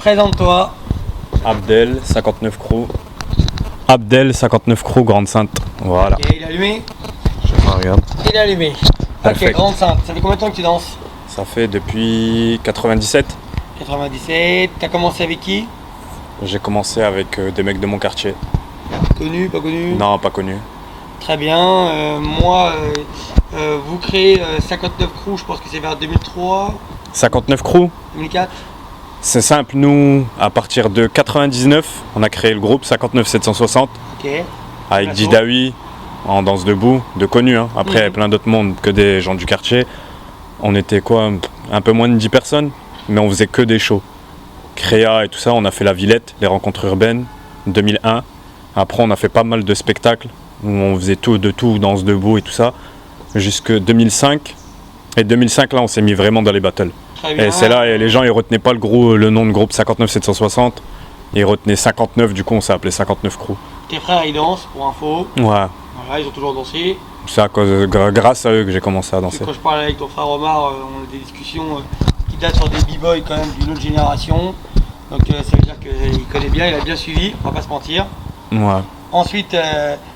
Présente-toi. Abdel, 59 Crew. Abdel, 59 Crew, Grande Sainte. Voilà. Et il est allumé. Regarde. Il est allumé. Parfait. Ok, Grande Sainte. Ça fait combien de temps que tu danses? Ça fait depuis 97. 97. T'as commencé avec qui? J'ai commencé avec des mecs de mon quartier. Connu, pas connu? Non, pas connus. Très bien. Moi, vous créez 59 Crew, je pense que c'est vers 2003, 59 Crew, 2004. c'est simple. Nous, à partir de 99, on a créé le groupe 59 760 Ok. avec D'accord. Didawi en danse debout, de connus. Hein. Après, il y avait plein d'autres mondes que des gens du quartier. On était quoi, un peu moins de 10 personnes, mais on faisait que des shows. Créa et tout ça, on a fait la Villette, les rencontres urbaines, 2001. Après, on a fait pas mal de spectacles où on faisait tout, danse debout et tout ça, jusque 2005. Et 2005, là, on s'est mis vraiment dans les battles. Très bien. Et c'est là, et les gens, ils retenaient pas le nom de groupe 59 760. Ils retenaient 59, du coup, on s'est appelé 59 Crew. Tes frères, ils dansent, pour info. Ouais, Voilà, ils ont toujours dansé. c'est grâce à eux que j'ai commencé à danser. Quand je parle avec ton frère Omar, on a des discussions qui datent sur des b-boys quand même d'une autre génération. Donc ça veut dire qu'il connaît bien, il a bien suivi, on va pas se mentir. Ouais. Ensuite,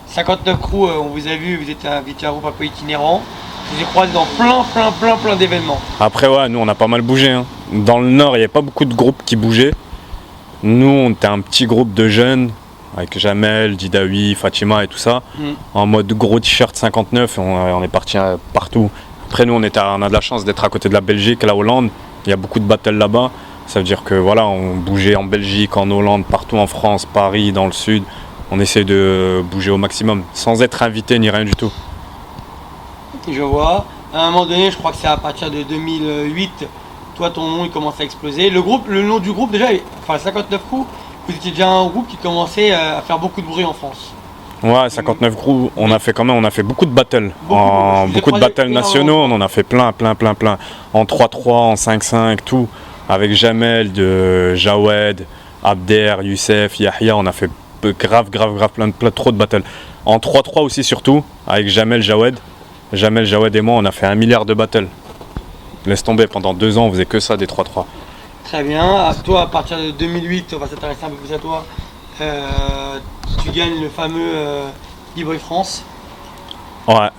59 Crew, on vous a vu, vous étiez un groupe un peu itinérant. Je vous ai croisé dans plein d'événements. Après, ouais, nous, on a pas mal bougé. Hein. Dans le Nord, il n'y avait pas beaucoup de groupes qui bougeaient. Nous, on était un petit groupe de jeunes, avec Jamel, Didawi, Fatima et tout ça, en mode gros t-shirt 59, on est parti partout. Après, nous, on a de la chance d'être à côté de la Belgique, la Hollande. Il y a beaucoup de battles là-bas. Ça veut dire que voilà, on bougeait en Belgique, en Hollande, partout en France, Paris, dans le sud. On essaie de bouger au maximum, sans être invité ni rien du tout. Je vois. À un moment donné, je crois que c'est à partir de 2008, toi, ton nom, il commence à exploser. Le nom du groupe, déjà, enfin, 59 Crew, vous étiez déjà un groupe qui commençait à faire beaucoup de bruit en France. Ouais, 59 Crew, on a fait beaucoup de battles. Beaucoup de battles nationaux, on en a fait plein. En 3-3, en 5-5, tout. Avec Jamel, Jawed, Abder, Youssef, Yahya, on a fait grave, plein trop de battles. En 3-3 aussi surtout, avec Jamel, Jawed et moi, on a fait 1 milliard de battles. Laisse tomber, pendant 2 ans, on faisait que ça, des 3-3. Très bien. Toi, à partir de 2008, on va s'intéresser un peu plus à toi. Tu gagnes le fameux B-Boy France. Ouais,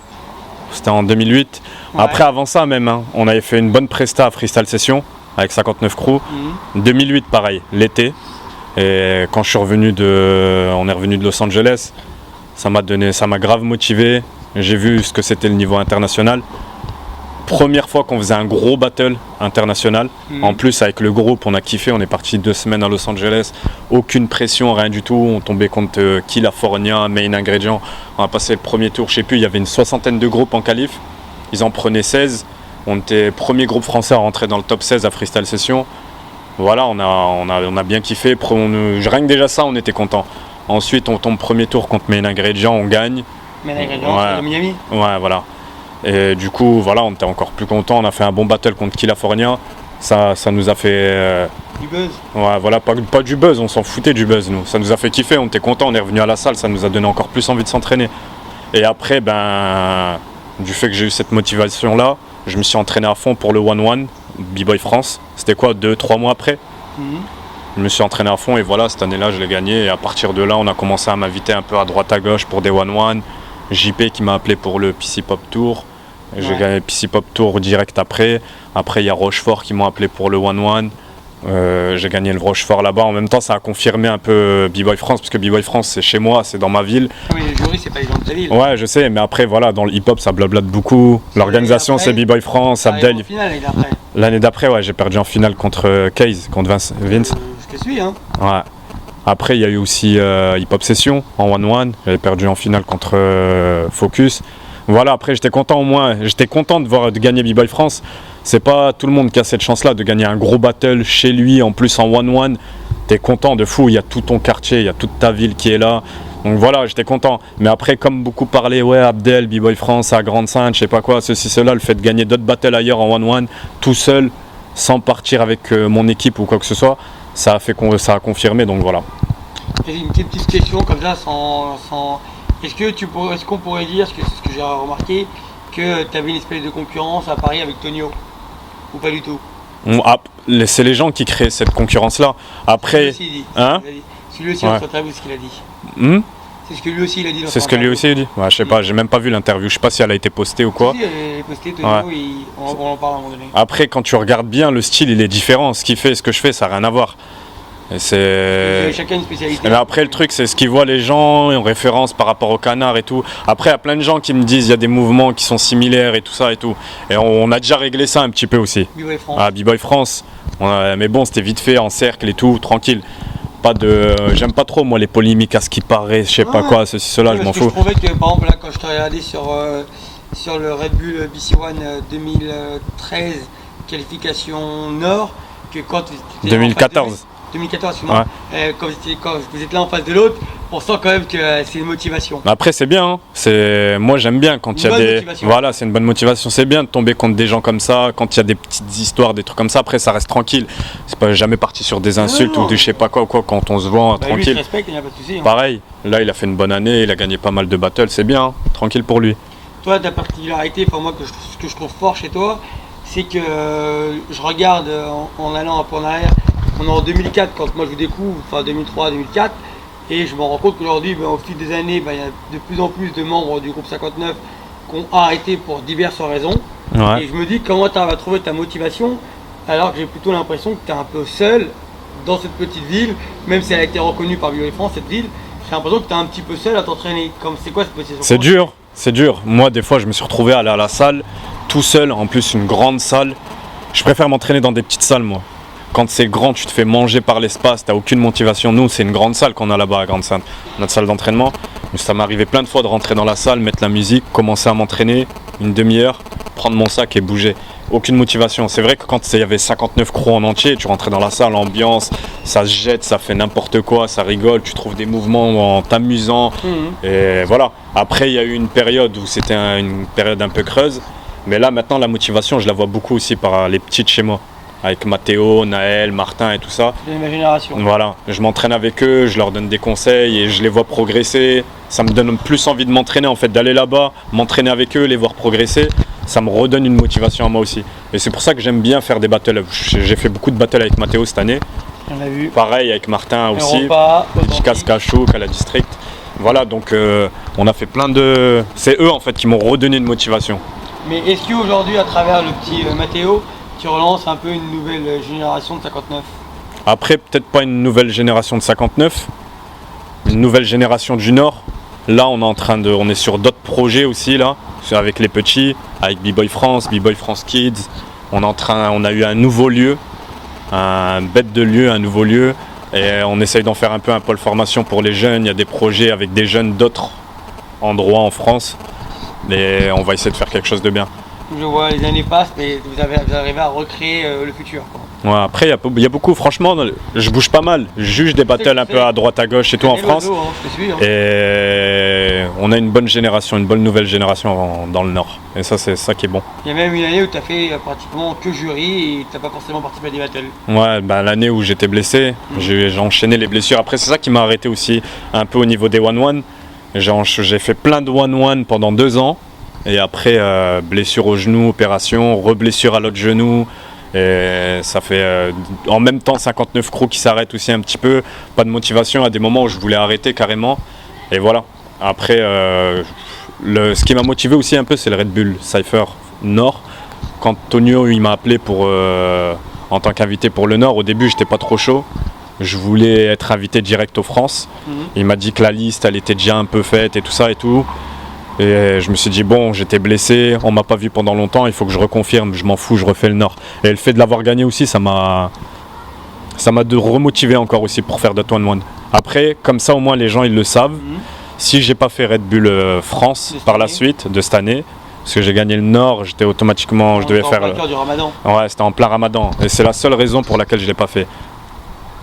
c'était en 2008. Ouais. Après, avant ça même, hein, on avait fait une bonne presta à Freestyle Session avec 59 Crew. 2008, pareil, l'été. Et quand on est revenu de Los Angeles, ça m'a grave motivé. J'ai vu ce que c'était le niveau international. Première fois qu'on faisait un gros battle international. En plus, avec le groupe, on a kiffé. On est parti 2 semaines à Los Angeles. Aucune pression, rien du tout. On tombait contre California, Main Ingredient. On a passé le premier tour. Je sais plus, il y avait une 60aine de groupes en qualif. Ils en prenaient 16. On était premier groupe français à rentrer dans le top 16 à Freestyle Session. Voilà, on a bien kiffé. Rien que déjà ça, on était content. Ensuite, on tombe premier tour contre Main Ingredient, on gagne. Main Ingredient, Ouais. de Miami. Ouais, voilà. Et du coup, voilà, on était encore plus content. On a fait un bon battle contre California. Ça nous a fait. Du buzz. Ouais, voilà, pas du buzz, on s'en foutait du buzz, nous. Ça nous a fait kiffer, on était content, on est revenu à la salle, ça nous a donné encore plus envie de s'entraîner. Et après, du fait que j'ai eu cette motivation-là, je me suis entraîné à fond pour le 1-1, B-Boy France. C'était quoi, 2-3 mois après? Je me suis entraîné à fond et voilà, cette année-là, je l'ai gagné. Et à partir de là, on a commencé à m'inviter un peu à droite à gauche pour des 1-1. JP qui m'a appelé pour le PC Pop Tour. J'ai gagné le PC Pop Tour direct après. Après, il y a Rochefort qui m'ont appelé pour le 1-1. J'ai gagné le Rochefort là-bas. En même temps, ça a confirmé un peu B-Boy France, parce que B-Boy France, c'est chez moi, c'est dans ma ville. Ah oui, le jury, c'est pas les gens de ta ville. Ouais, je sais, mais après, voilà, dans le hip-hop, ça blablate beaucoup. L'organisation, c'est B-Boy France, Abdel. En finale, l'année d'après. L'année d'après, ouais, j'ai perdu en finale contre Case, contre Vince. Je te suis, hein. Ouais. Après, il y a eu aussi Hip Hop Session en 1-1. J'avais perdu en finale contre Focus. Voilà, après, j'étais content au moins. J'étais content de gagner B-Boy France. C'est pas tout le monde qui a cette chance-là de gagner un gros battle chez lui, en plus en 1-1. T'es content de fou. Il y a tout ton quartier, il y a toute ta ville qui est là. Donc voilà, j'étais content. Mais après, comme beaucoup parlaient, ouais, Abdel, B-Boy France, à Grande Sainte, je sais pas quoi, ceci, cela, le fait de gagner d'autres battles ailleurs en 1-1, tout seul, sans partir avec mon équipe ou quoi que ce soit, ça a confirmé, donc voilà. Une petite question comme ça, est-ce qu'on pourrait dire, c'est ce que j'ai remarqué, que tu avais une espèce de concurrence à Paris avec Tonio? Ou pas du tout? C'est les gens qui créent cette concurrence-là. Après, c'est lui aussi dans son interview ce qu'il a dit. C'est ce que lui aussi il a dit. C'est ce que lui aussi il dit. Ouais, je sais pas, j'ai même pas vu l'interview. Je sais pas si elle a été postée ou quoi. Si, elle est postée, on en parle à un moment donné. Après, quand tu regardes bien, le style il est différent. Ce qu'il fait et ce que je fais, ça n'a rien à voir. Et chacun une spécialité. Mais après, le truc, c'est ce qu'ils voient les gens en référence par rapport au canard et tout. Après, il y a plein de gens qui me disent il y a des mouvements qui sont similaires et tout ça et tout. Et on a déjà réglé ça un petit peu aussi. B-Boy France. Ah, B-Boy France. Mais bon, c'était vite fait, en cercle et tout, tranquille. J'aime pas trop moi les polémiques à ce qui paraît, je sais pas quoi, ceci, cela, je m'en fous. Je trouvais que par exemple là quand je t'ai regardé sur le Red Bull BC One 2013 qualification Nord, que quand tu étais 2014. 2014, excuse-moi. Quand vous êtes là en face de l'autre, on sent quand même que c'est une motivation. Après, c'est bien. Moi, j'aime bien quand il y a des. Motivation. Voilà, c'est une bonne motivation. C'est bien de tomber contre des gens comme ça, quand il y a des petites histoires, des trucs comme ça. Après, ça reste tranquille. C'est pas jamais parti sur des insultes ou des je sais pas quoi, quand on se voit tranquille. Lui, je respecte, il n'y a pas de souci. Pareil. Là, il a fait une bonne année. Il a gagné pas mal de battles. C'est bien. Tranquille pour lui. Toi, ta particularité, moi, ce que je trouve fort chez toi, c'est que je regarde en allant un peu en arrière. On est en 2004 quand moi je vous découvre, enfin 2003-2004, et je me rends compte qu'aujourd'hui, au fil des années, il y a de plus en plus de membres du groupe 59 qui ont arrêté pour diverses raisons. Ouais. Et je me dis comment tu arrives à trouver ta motivation alors que j'ai plutôt l'impression que tu es un peu seul dans cette petite ville, même si elle a été reconnue par B-Boy France, cette ville, j'ai l'impression que tu es un petit peu seul à t'entraîner. C'est quoi cette motivation? C'est dur. Moi, des fois, je me suis retrouvé à aller à la salle tout seul, en plus une grande salle. Je préfère m'entraîner dans des petites salles, moi. Quand c'est grand, tu te fais manger par l'espace, t'as aucune motivation. Nous, c'est une grande salle qu'on a là-bas à Grande-Sainte, notre salle d'entraînement. Mais ça m'est arrivé plein de fois de rentrer dans la salle, mettre la musique, commencer à m'entraîner une demi-heure, prendre mon sac et bouger. Aucune motivation. C'est vrai que quand il y avait 59 crews en entier, tu rentrais dans la salle, ambiance, ça se jette, ça fait n'importe quoi, ça rigole, tu trouves des mouvements en t'amusant. Et voilà. Après, il y a eu une période où c'était une période un peu creuse. Mais là, maintenant, la motivation, je la vois beaucoup aussi par les petites chez moi. Avec Mathéo, Naël, Martin et tout ça. C'est de ma génération. Voilà, je m'entraîne avec eux, je leur donne des conseils et je les vois progresser. Ça me donne plus envie de m'entraîner en fait, d'aller là-bas, m'entraîner avec eux, les voir progresser. Ça me redonne une motivation à moi aussi. Et c'est pour ça que j'aime bien faire des battles. J'ai fait beaucoup de battles avec Mathéo cette année. On l'a vu. Pareil avec Martin aussi. Dédicace Cachouk à la district. Voilà, donc on a fait plein de... C'est eux en fait qui m'ont redonné une motivation. Mais est-ce qu'aujourd'hui, à travers le petit Mathéo, tu relances un peu une nouvelle génération de 59? Après, peut-être pas une nouvelle génération de 59, une nouvelle génération du Nord. Là, on est sur d'autres projets aussi, là, avec les petits, avec B-Boy France Kids. On a eu un nouveau lieu, un bête de lieu, un nouveau lieu. Et on essaye d'en faire un peu un pôle formation pour les jeunes. Il y a des projets avec des jeunes d'autres endroits en France. Et on va essayer de faire quelque chose de bien. Je vois, les années passent, mais vous arrivez à recréer le futur, quoi. Ouais, après, il y a beaucoup, franchement, je bouge pas mal. Je juge des battles un peu à droite, à gauche et tout en France. Et on a une bonne génération, une bonne nouvelle génération dans le Nord. Et ça, c'est ça qui est bon. Il y a même une année où tu as fait pratiquement que jury et tu n'as pas forcément participé à des battles. Ouais, l'année où j'étais blessé, j'ai enchaîné les blessures. Après, c'est ça qui m'a arrêté aussi un peu au niveau des 1-1. J'ai fait plein de 1-1 pendant 2 ans. Et après, blessure au genou, opération, reblessure à l'autre genou. Et ça fait en même temps 59 crews qui s'arrêtent aussi un petit peu. Pas de motivation à des moments où je voulais arrêter carrément. Et voilà. Après, ce qui m'a motivé aussi un peu, c'est le Red Bull Cypher Nord. Quand Tonio il m'a appelé en tant qu'invité pour le Nord, au début, j'étais pas trop chaud. Je voulais être invité direct aux France. Il m'a dit que la liste, elle était déjà un peu faite et tout ça et tout. Et je me suis dit bon, j'étais blessé, on m'a pas vu pendant longtemps, il faut que je reconfirme, je m'en fous, je refais le Nord. Et le fait de l'avoir gagné aussi, ça m'a remotivé encore aussi pour faire d'autres 1-1. Après, comme ça au moins les gens ils le savent. Si j'ai pas fait Red Bull France par la suite de cette année, parce que j'ai gagné le Nord, j'étais automatiquement, je devais faire. C'était en plein cœur du Ramadan. Ouais, c'était en plein Ramadan. Et c'est la seule raison pour laquelle je l'ai pas fait.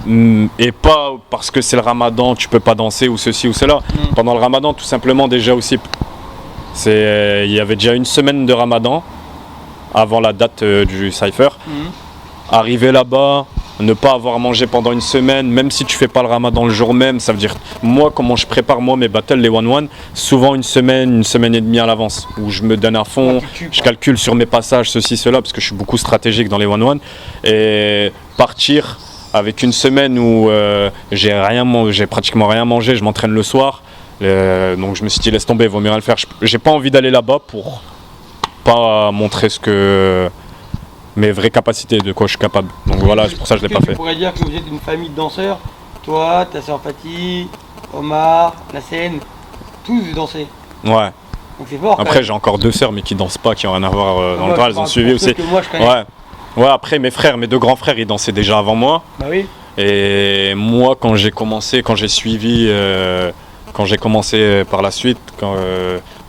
Et pas parce que c'est le Ramadan, tu peux pas danser ou ceci ou cela. Pendant le Ramadan, tout simplement déjà aussi. Il y avait déjà une semaine de Ramadan avant la date du Cypher. Arrivé là-bas, ne pas avoir mangé pendant une semaine, même si tu fais pas le ramadan le jour même, ça veut dire, moi, comment je prépare moi mes battles, les 1-1, souvent une semaine et demie à l'avance, où je me donne à fond, je calcule sur mes passages, ceci, cela, parce que je suis beaucoup stratégique dans les 1-1, et partir avec une semaine où j'ai pratiquement rien mangé, je m'entraîne le soir, donc je me suis dit laisse tomber, vaut mieux rien le faire. J'ai pas envie d'aller là-bas pour pas montrer mes vraies capacités, de quoi je suis capable. Donc voilà, c'est pour ça que je l'ai pas fait. Tu pourrais dire que vous êtes une famille de danseurs, toi, ta soeur Fatih, Omar, la scène, tous vous dansez. Ouais. Donc c'est fort. Après j'ai encore 2 sœurs mais qui dansent pas, qui ont rien à voir dans le droit, elles ont suivi aussi. Que moi, je connais. Ouais, après mes 2 grands frères, ils dansaient déjà avant moi. Bah oui. Et moi quand j'ai suivi, quand j'ai commencé par la suite, quand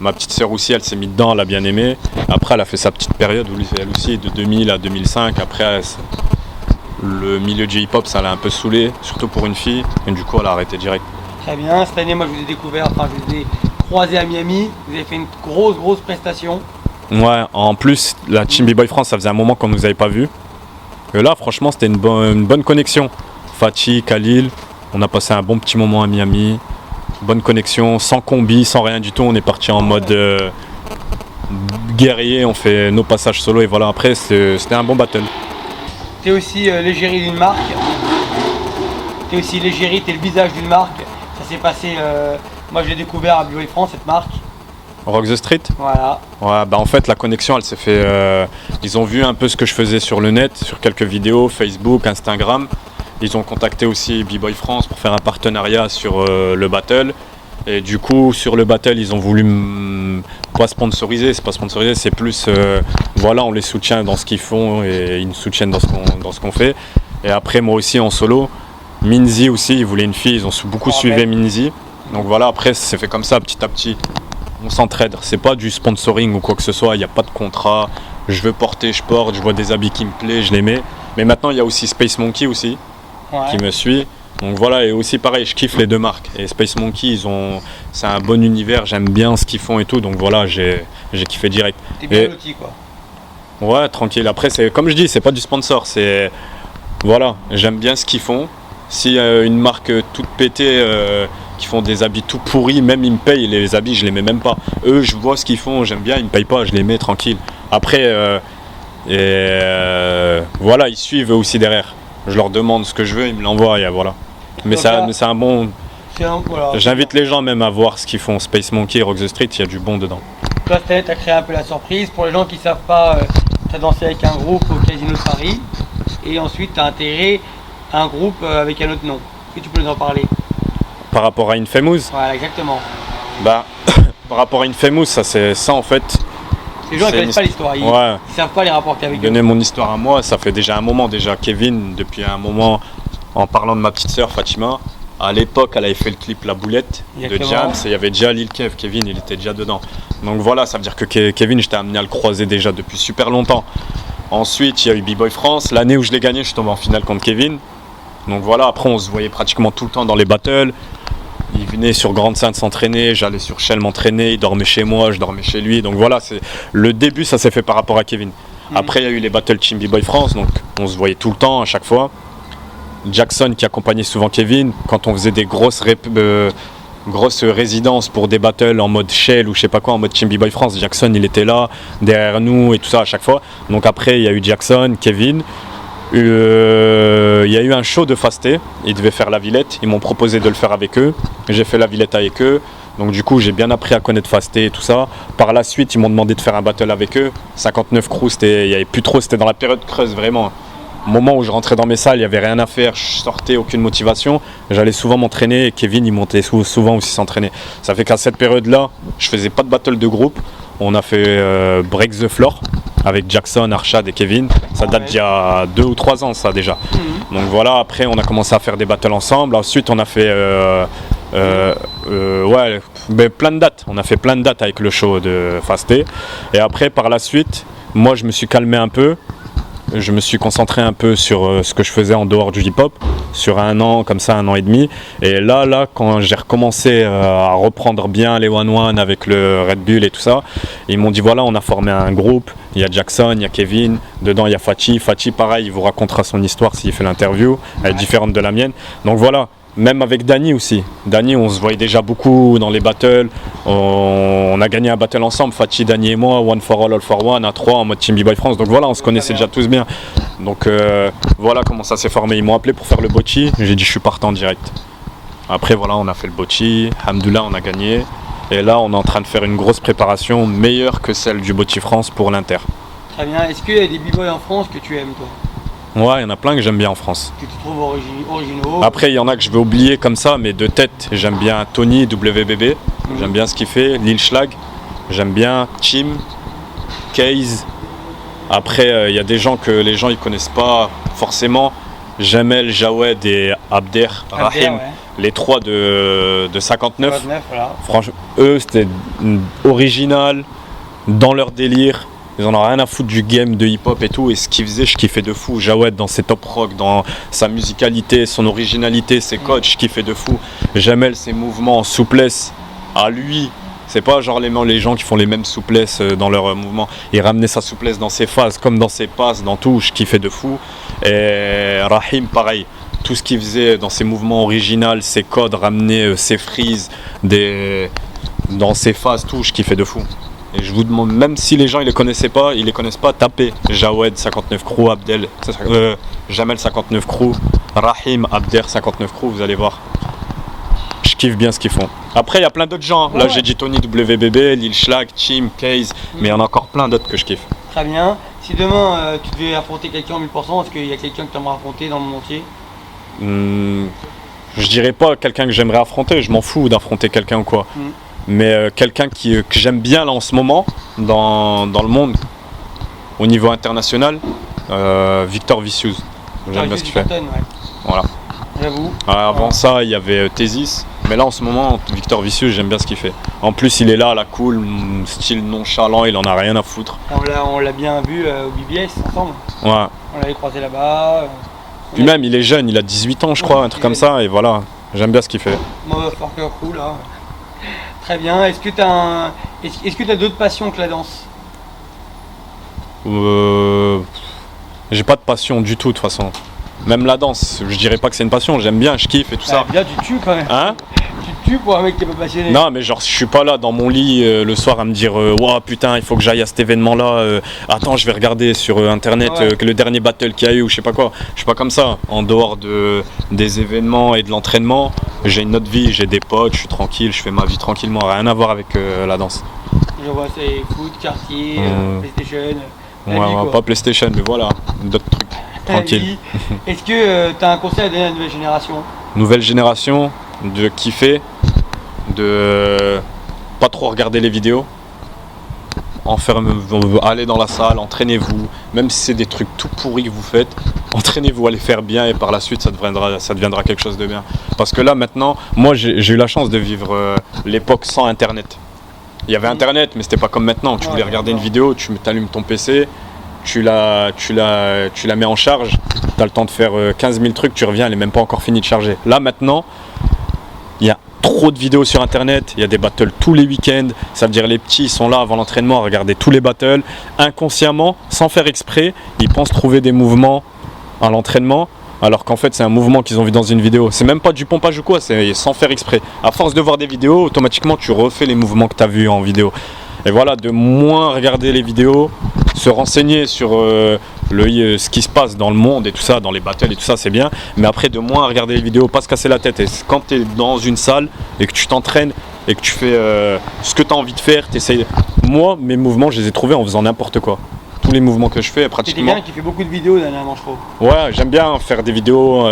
ma petite sœur aussi, elle s'est mise dedans, elle a bien aimé. Après, elle a fait sa petite période où elle aussi, de 2000 à 2005. Après, le milieu du hip-hop, ça l'a un peu saoulé, surtout pour une fille. Et du coup, elle a arrêté direct. Très bien. Cette année, moi, je vous ai découvert, je vous ai croisé à Miami. Vous avez fait une grosse prestation. Ouais, en plus, la Team B-Boy France, ça faisait un moment qu'on ne nous avait pas vus. Et là, franchement, c'était une bonne connexion. Fatih, Khalil, on a passé un bon petit moment à Miami. Bonne connexion, sans combi, sans rien du tout. On est parti en mode guerrier, on fait nos passages solo et voilà. Après, c'était un bon battle. T'es aussi l'égérie d'une marque. T'es le visage d'une marque. Ça s'est passé, moi je l'ai découvert à B-Boy France, cette marque. Rock the Street. Voilà. Ouais, bah en fait, la connexion, elle s'est fait. Ils ont vu un peu ce que je faisais sur le net, sur quelques vidéos, Facebook, Instagram. Ils ont contacté aussi B-Boy France pour faire un partenariat sur le battle. Et du coup, sur le battle, ils ont voulu pas sponsoriser. C'est pas sponsorisé, c'est plus voilà, on les soutient dans ce qu'ils font et ils nous soutiennent dans ce qu'on fait. Et après, moi aussi en solo, Minzy aussi, ils voulaient une fille, ils ont beaucoup suivi Minzy. Donc voilà, après, c'est fait comme ça, petit à petit. On s'entraide. C'est pas du sponsoring ou quoi que ce soit, il n'y a pas de contrat. Je veux porter, je porte, je vois des habits qui me plaisent, je les mets. Mais maintenant, il y a aussi Space Monkey aussi. Qui me suit. Donc voilà, et aussi pareil, je kiffe les 2 marques. Et Space Monkey, c'est un bon univers, j'aime bien ce qu'ils font et tout. Donc voilà, j'ai kiffé direct. T'es bien loti quoi. Ouais, tranquille. Après, c'est comme je dis, c'est pas du sponsor. C'est voilà, j'aime bien ce qu'ils font. Si une marque toute pétée qui font des habits tout pourris, même ils me payent les habits, je les mets même pas. Eux, je vois ce qu'ils font, j'aime bien, ils me payent pas, je les mets tranquille. Après, voilà, ils suivent eux aussi derrière. Je leur demande ce que je veux, ils me l'envoient et voilà. Mais c'est un bon. Voilà. J'invite les gens même à voir ce qu'ils font. Space Monkey, Rock the Street, il y a du bon dedans. Toi, cette année, tu as créé un peu la surprise. Pour les gens qui ne savent pas, tu as dansé avec un groupe au Casino de Paris. Et ensuite, tu as intégré un groupe avec un autre nom. Est-ce que tu peux nous en parler? Par rapport à Infamous? Voilà, exactement. Bah, par rapport à Infamous, ça en fait. Les gens ne connaissent pas l'histoire, ils ne savent pas les rapports qu'il y a avec eux. Donner mon histoire à moi, ça fait déjà un moment déjà. Kevin, depuis un moment, en parlant de ma petite sœur Fatima, à l'époque, elle avait fait le clip La Boulette de Jams et il y avait déjà Lil Kev. Kevin, il était déjà dedans. Donc voilà, ça veut dire que Kevin, j'étais amené à le croiser déjà depuis super longtemps. Ensuite, il y a eu B-Boy France. L'année où je l'ai gagné, je suis tombé en finale contre Kevin. Donc voilà, après, on se voyait pratiquement tout le temps dans les battles. Il venait sur Grande Sainte s'entraîner, j'allais sur Shell m'entraîner, il dormait chez moi, je dormais chez lui. Donc voilà, le début, ça s'est fait par rapport à Kevin. Après, il y a eu les battles Team B-Boy France, donc on se voyait tout le temps, à chaque fois. Jackson qui accompagnait souvent Kevin, quand on faisait des grosses résidences pour des battles en mode Shell ou je sais pas quoi, en mode Team B-Boy France, Jackson il était là, derrière nous et tout ça à chaque fois. Donc après, il y a eu Jackson, Kevin. Il y a eu un show de Fasté, ils devaient faire la Villette, ils m'ont proposé de le faire avec eux, j'ai fait la Villette avec eux, donc du coup j'ai bien appris à connaître Fasté et tout ça. Par la suite ils m'ont demandé de faire un battle avec eux, 59 crew, il n'y avait plus trop, c'était dans la période creuse vraiment. Au moment où je rentrais dans mes salles, il n'y avait rien à faire, je sortais, aucune motivation, j'allais souvent m'entraîner et Kevin il montait souvent aussi s'entraîner. Ça fait qu'à cette période-là, je faisais pas de battle de groupe, on a fait Break the Floor avec Jackson, Arshad et Kevin. Ça date d'il y a 2 ou 3 ans ça déjà. Donc voilà, après on a commencé à faire des battles ensemble. Ensuite on a fait plein de dates. On a fait plein de dates avec le show de Fasté. Et après par la suite, moi je me suis calmé un peu. je me suis concentré un peu sur ce que je faisais en dehors du hip-hop, sur un an, comme ça, 1 an et demi. Et là, quand j'ai recommencé à reprendre bien les one-one avec le Red Bull et tout ça, ils m'ont dit voilà, on a formé un groupe, il y a Jackson, il y a Kevin, dedans il y a Fachi. Fachi, pareil, il vous racontera son histoire s'il fait l'interview, elle est différente de la mienne. Donc voilà. Même avec Danny aussi. Danny, on se voyait déjà beaucoup dans les battles. On a gagné un battle ensemble, Fachi, Danny et moi, One for All, All for One, à 3 en mode Team B-Boy France. Donc voilà, on se connaissait déjà tous bien. Donc voilà comment ça s'est formé. Ils m'ont appelé pour faire le bocci. J'ai dit je suis partant direct. Après voilà, on a fait le bocci. Alhamdoulilah, on a gagné. Et là, on est en train de faire une grosse préparation, meilleure que celle du bocci France pour l'Inter. Très bien. Est-ce qu'il y a des b-boys en France que tu aimes, toi? Ouais, il y en a plein que j'aime bien en France. Que tu trouves originaux? Après, il y en a que je vais oublier comme ça, mais de tête, j'aime bien Tony, WBB. J'aime bien ce qu'il fait. Lil Schlag. J'aime bien Chim, Case. Après, il y a des gens que les gens ils connaissent pas forcément. Jamel, Jawed et Abder, Rahim. Ouais. Les trois de 59. 59, voilà. Franchement, eux, c'était original, dans leur délire. Ils en ont rien à foutre du game de hip-hop et tout. Et ce qu'ils faisaient, je kiffais de fou. Jawed dans ses top rock, dans sa musicalité, son originalité, ses codes, je kiffais de fou. Jamel, ses mouvements en souplesse à lui. C'est pas genre les gens qui font les mêmes souplesses dans leurs mouvements. Il ramenait sa souplesse dans ses phases, comme dans ses passes, dans tout. Je kiffais de fou. Et Rahim, pareil. Tout ce qu'il faisait dans ses mouvements originaux, ses codes, ramener ses frises dans ses phases, tout, je kiffais de fou. Et je vous demande, même si les gens ils les connaissent pas, tapez Jawed 59 Crew, Jamel 59 Crew, Rahim, Abder 59 Crew, vous allez voir. Je kiffe bien ce qu'ils font. Après il y a plein d'autres gens, là j'ai dit Tony WBB, Lil Schlag, Chim, Case, mais il y en a encore plein d'autres que je kiffe. Très bien. Si demain tu devais affronter quelqu'un en 1000%, est-ce qu'il y a quelqu'un que tu aimerais affronter dans le monde entier? Je dirais pas quelqu'un que j'aimerais affronter, je m'en fous d'affronter quelqu'un ou quoi. Mais quelqu'un que j'aime bien là en ce moment dans le monde au niveau international, Victor Vicious. J'aime bien ce qu'il fait. Ouais. Voilà. J'avoue. Avant ça il y avait Thésis, mais là en ce moment Victor Vicious j'aime bien ce qu'il fait. En plus il est là, cool, style nonchalant, il en a rien à foutre. On l'a bien vu au BBS ensemble. Ouais. On l'avait croisé là-bas. Puis même il est jeune, il a 18 ans je crois, un truc comme ça, et voilà, j'aime bien ce qu'il fait. Motherfucker cool là. Très bien. Est-ce que tu as d'autres passions que la danse? J'ai pas de passion du tout de toute façon. Même la danse, je dirais pas que c'est une passion, j'aime bien, je kiffe et tout ça. Bien, tu tues quand même. Hein? Tu tues pour un mec qui est pas passionné. Non, mais genre, je suis pas là dans mon lit le soir à me dire ouah putain, il faut que j'aille à cet événement-là. Attends, je vais regarder sur internet que le dernier battle qu'il y a eu ou je sais pas quoi. Je suis pas comme ça. En dehors des événements et de l'entraînement, j'ai une autre vie, j'ai des potes, je suis tranquille, je fais ma vie tranquillement, rien à voir avec la danse. Je vois, c'est foot, quartier, PlayStation. Ouais, pas PlayStation, mais voilà, d'autres trucs. Tranquille. Est-ce que tu as un conseil à donner à la nouvelle génération? Nouvelle génération, de kiffer, de pas trop regarder les vidéos, aller dans la salle, entraînez-vous, même si c'est des trucs tout pourris que vous faites, entraînez-vous à les faire bien et par la suite ça deviendra quelque chose de bien. Parce que là maintenant, moi j'ai eu la chance de vivre l'époque sans internet. Il y avait internet mais c'était pas comme maintenant, tu voulais regarder une vidéo, tu t'allumes ton PC, tu la mets en charge, tu as le temps de faire 15 000 trucs, tu reviens, elle n'est même pas encore finie de charger. Là maintenant, il y a trop de vidéos sur internet, il y a des battles tous les week-ends, ça veut dire les petits sont là avant l'entraînement à regarder tous les battles, inconsciemment, sans faire exprès, ils pensent trouver des mouvements à l'entraînement, alors qu'en fait c'est un mouvement qu'ils ont vu dans une vidéo. C'est même pas du pompage ou quoi, c'est sans faire exprès. À force de voir des vidéos, automatiquement tu refais les mouvements que tu as vus en vidéo. Et voilà, de moins regarder les vidéos, se renseigner sur ce qui se passe dans le monde et tout ça, dans les battles et tout ça, c'est bien. Mais après, de moins regarder les vidéos, pas se casser la tête. Et quand tu es dans une salle et que tu t'entraînes et que tu fais ce que tu as envie de faire, t'essayes. Moi, mes mouvements, je les ai trouvés en faisant n'importe quoi. Tous les mouvements que je fais, pratiquement. C'est quelqu'un qui fait beaucoup de vidéos dernièrement, je trouve. Ouais, j'aime bien faire des vidéos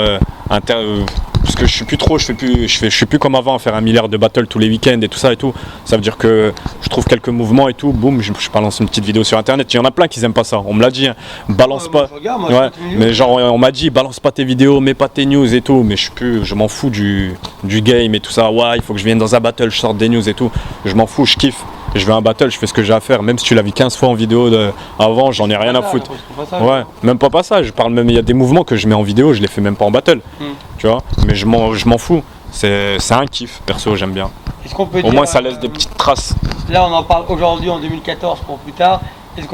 parce que je suis plus comme avant à faire 1 milliard de battles tous les week-ends et tout ça et tout. Ça veut dire que je trouve quelques mouvements et tout, boum, je balance une petite vidéo sur internet. Il y en a plein qui aiment pas ça. On me l'a dit, hein. Balance pas. Mais genre on m'a dit balance pas tes vidéos, mets pas tes news et tout. Mais je m'en fous du game et tout ça. Ouais, il faut que je vienne dans un battle, je sorte des news et tout. Je m'en fous, je kiffe. je veux un battle, je fais ce que j'ai à faire. Même si tu l'as vu 15 fois en vidéo avant, j'en ai rien à foutre. Ouais, même pas ça, je parle même, il y a des mouvements que je mets en vidéo, je les fais même pas en battle. Tu vois, mais je m'en fous. C'est un kiff, perso, j'aime bien. Au moins ça laisse des petites traces. Là on en parle aujourd'hui en 2014 pour plus tard. Est-ce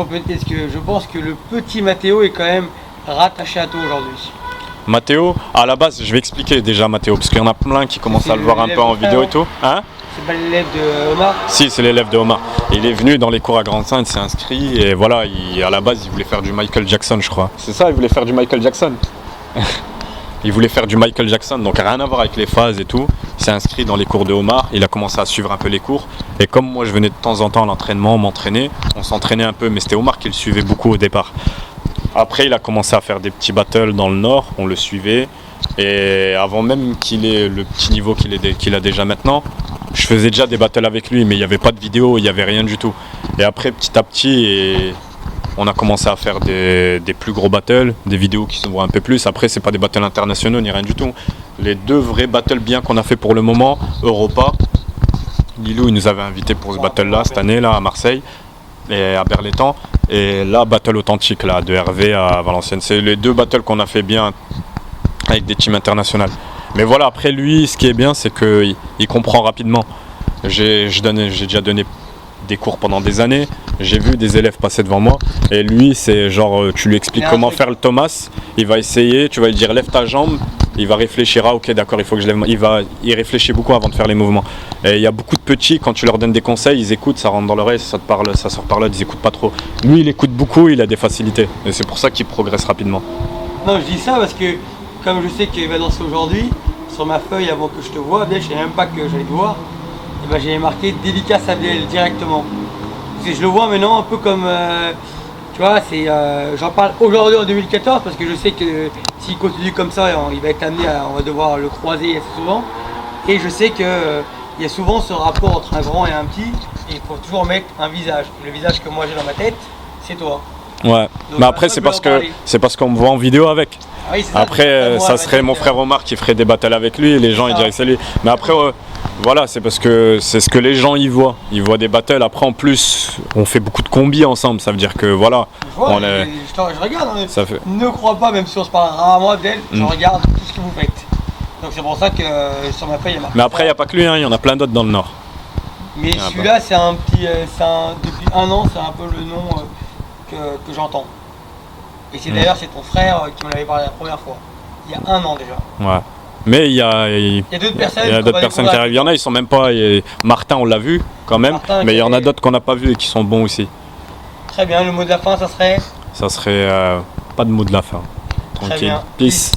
que je pense que le petit Mathéo est quand même rattaché à toi aujourd'hui? Mathéo, à la base, je vais expliquer déjà Mathéo, parce qu'il y en a plein qui commencent à le voir un peu en vidéo et tout. Hein? C'est pas l'élève de Omar? Si, c'est l'élève de Omar. Il est venu dans les cours à Grande-Sainte, il s'est inscrit et voilà, à la base, il voulait faire du Michael Jackson, je crois. C'est ça, il voulait faire du Michael Jackson. Il voulait faire du Michael Jackson, donc rien à voir avec les phases et tout. Il s'est inscrit dans les cours de Omar, il a commencé à suivre un peu les cours. Et comme moi, je venais de temps en temps à l'entraînement, m'entraîner, on s'entraînait un peu, mais c'était Omar qui le suivait beaucoup au départ. Après, il a commencé à faire des petits battles dans le Nord, on le suivait. Et avant même qu'il ait le petit niveau qu'il a déjà maintenant, je faisais déjà des battles avec lui, mais il n'y avait pas de vidéo, il n'y avait rien du tout. Et après, petit à petit, on a commencé à faire des plus gros battles, des vidéos qui se voient un peu plus. Après, c'est pas des battles internationaux ni rien du tout. Les deux vrais battles bien qu'on a fait pour le moment, Europa. Lilou, il nous avait invités pour ce battle-là, cette année, là, à Marseille et à Berlétan. Et là, battle authentique, là, de Hervé à Valenciennes. C'est les deux battles qu'on a fait bien avec des teams internationales. Mais voilà, après lui, ce qui est bien, c'est qu'il comprend rapidement. J'ai déjà donné des cours pendant des années, j'ai vu des élèves passer devant moi, et lui, c'est genre, tu lui expliques comment faire le Thomas, il va essayer, tu vas lui dire lève ta jambe, il va réfléchir, ah ok d'accord, il faut que je lève, il réfléchit beaucoup avant de faire les mouvements. Et il y a beaucoup de petits, quand tu leur donnes des conseils, ils écoutent, ça rentre dans l'oreille, ça te parle, ça sort par là, ils écoutent pas trop. Lui, il écoute beaucoup, il a des facilités, et c'est pour ça qu'il progresse rapidement. Non, je dis ça parce que, comme je sais qu'il va danser aujourd'hui, sur ma feuille avant que je te vois, je savais même pas que j'allais te voir, et ben j'ai marqué dédicace à Biel directement. Parce que je le vois maintenant un peu comme, tu vois, j'en parle aujourd'hui en 2014 parce que je sais que s'il continue comme ça, il va être amené on va devoir le croiser assez souvent. Et je sais qu'il y a souvent ce rapport entre un grand et un petit, et il faut toujours mettre un visage. Le visage que moi j'ai dans ma tête, c'est toi. Ouais, donc, mais après c'est parce qu'on me voit en vidéo avec. Ah oui, après ça serait mon frère Omar qui ferait des battles avec lui et les gens ils diraient que c'est lui. Mais après voilà, c'est parce que c'est ce que les gens y voient. Ils voient des battles. Après en plus on fait beaucoup de combis ensemble, ça veut dire que voilà. Je regarde, hein, ça fait... ne crois pas, même si on se parle rarement d'elle, je regarde tout ce que vous faites. Donc c'est pour ça que sur ma feuille il y a marqué. Mais après il n'y a pas que lui, hein, il y en a plein d'autres dans le Nord. Mais celui-là c'est un petit, depuis un an c'est un peu le nom que j'entends. Et c'est d'ailleurs c'est ton frère qui me l'avait parlé la première fois, il y a un an déjà. Ouais. Mais il y a d'autres personnes, qui arrivent. Il y en a, ils sont même pas. Martin, on l'a vu quand même, mais il y en a d'autres qu'on n'a pas vu et qui sont bons aussi. Très bien, le mot de la fin, ça serait? Ça serait pas de mot de la fin. Tranquille. Très bien. Peace.